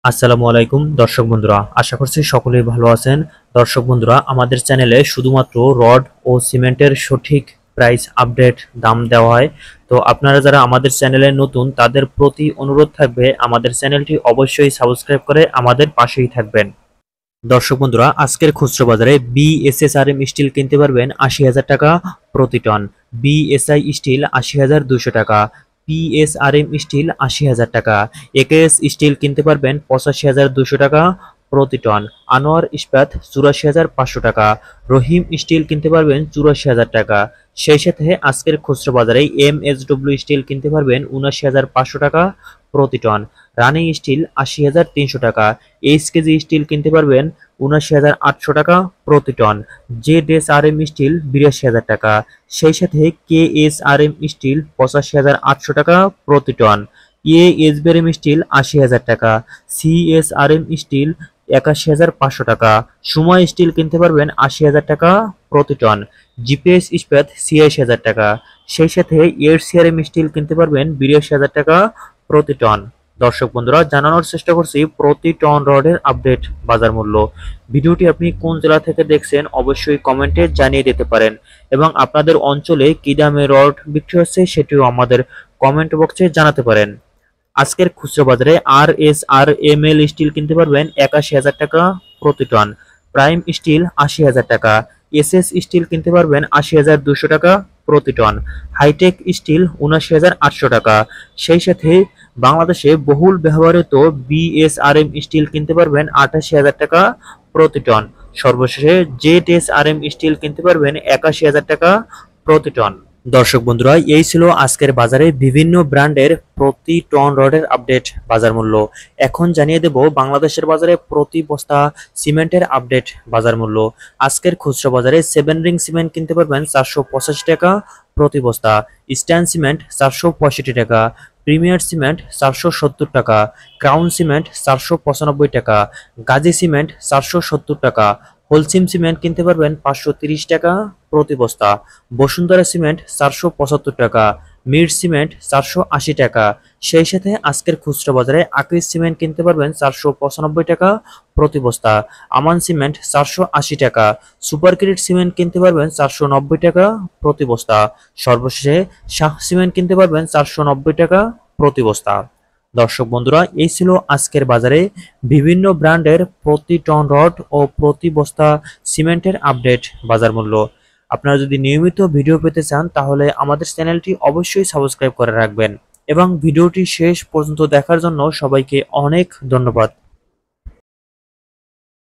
আসসালামু আলাইকুম দর্শক বন্ধুরা, আশা করছি সকলেই ভালো আছেন। দর্শক বন্ধুরা, আমাদের চ্যানেলে শুধুমাত্র রড ও সিমেন্টের সঠিক প্রাইস আপডেট দাম দেওয়া হয়। তো আপনারা যারা আমাদের চ্যানেলে নতুন তাদের প্রতি অনুরোধ থাকবে আমাদের চ্যানেলটি অবশ্যই সাবস্ক্রাইব করে আমাদের পাশেই থাকবেন। দর্শক বন্ধুরা, আজকের খুচরো বাজারে বিএসএসআরএম স্টিল কিনতে পারবেন ৮০,০০০ টাকা প্রতি টন, বিএসআই স্টিল ৮০,২০০ টাকা, পিএসআরএম স্টিল ৮০,০০০ টাকা, একেএস স্টিল কিনতে পারবেন ৮৫,২০০ টাকা প্রতি টন, আনোয়ার ইস্পাত ৮৪,৫০০ টাকা, রহিম স্টিল কিনতে পারবেন ৮৪,০০০ টাকা। সেই সাথে আজকের খুচরো বাজারে এমএসডব্লিউ স্টিল কিনতে পারবেন ৭৯,৫০০ টাকা প্রতি টন, রানি স্টিল ৮০,৩০০ টাকা, এইচকেজি স্টিল কিনতে পারবেন ৭৯,৮০০ টাকা প্রতি টন, জেডএসআরএম স্টিল ৮২,০০০ টাকা। সেই সাথে কেএসআরএম স্টিল ৮৫,৮০০ টাকা প্রতি টন, এএসবিআরএম স্টিল ৮০,০০০ টাকা, সিএসআরএম স্টিল ৮১,৫০০ টাকা, সুমা স্টিল কিনতে পারবেন ৮০,০০০ টাকা প্রতি টন, জিপিএস ইস্পাত ৮৬,০০০ টাকা। সেই সাথে এরসিআরএম স্টিল কিনতে পারবেন ৮২,০০০ টাকা প্রতি টন। দর্শক বন্ধুরা, জানানোর চেষ্টা করছি প্রতি টন রডের আপডেট বাজার মূল্য। ভিডিওটি আপনি কোন জেলা থেকে দেখছেন অবশ্যই কমেন্টে জানিয়ে দিতে পারেন, এবং আপনাদের অঞ্চলে কি দামে রড বিক্রি হচ্ছে সেটিও আমাদের কমেন্ট বক্সে জানাতে পারেন। আজকের খুচরা বাজারে RSRML স্টিল কিনতে পারবেন ৮১,০০০ টাকা প্রতি টন, প্রাইম স্টিল ৮০,০০০ টাকা, এসএস স্টিল কিনতে পারবেন ৮০,২০০ টাকা প্রতি টন, হাইটেক স্টিল ৭৯,৮০০ টাকা। সেই সাথে বাংলাদেশে বহুল ব্যবহৃত বিএসআরএম স্টিল কিনতে পারবেন ৮৮,০০০ টাকা প্রতি টন। সর্বশেষে জেডএসআরএম স্টিল কিনতে পারবেন ৮১,০০০ টাকা প্রতি টন। দর্শক বন্ধুরা, এই ছিল আজকের বাজারে বিভিন্ন ব্র্যান্ডের প্রতি টন রডের আপডেট বাজার মূল্য। এখন জানিয়ে দেব বাংলাদেশের বাজারে প্রতি বস্তা সিমেন্টের আপডেট বাজার মূল্য। আজকের খুচরা বাজারে 7 রিং সিমেন্ট কিনতে পারবেন 485 টাকা প্রতি বস্তা, স্ট্যান্ড সিমেন্ট 465 টাকা, প্রিমিয়ার সিমেন্ট 470 টাকা, ক্রাউন সিমেন্ট 495 টাকা, গাজী সিমেন্ট 470 টাকা, হোলসিম সিমেন্ট কিনতে পারবেন 530 টাকা প্রতি বস্তা, বসুন্ধরা সিমেন্ট 475 টাকা, মির সিমেন্ট 480 টাকা। সেই সাথে আজকের খুচরা বাজারে আকিজ সিমেন্ট কিনতে পারবেন 495 টাকা প্রতি বস্তা, আমান সিমেন্ট 480 টাকা, সুপার ক্রিট সিমেন্ট কিনতে পারবেন 490 টাকা প্রতি বস্তা। সর্বশেষে শাহ সিমেন্ট কিনতে পারবেন 490 টাকা প্রতি বস্তা। দর্শক বন্ধুরা, এই ছিল আজকের বাজারে বিভিন্ন ব্র্যান্ডের প্রতি টন রড ও প্রতি বস্তা সিমেন্টের আপডেট বাজার মূল্য। আপনারা যদি নিয়মিত ভিডিও পেতে চান তাহলে আমাদের চ্যানেলটি অবশ্যই সাবস্ক্রাইব করে রাখবেন, এবং ভিডিওটি শেষ পর্যন্ত দেখার জন্য সবাইকে অনেক ধন্যবাদ।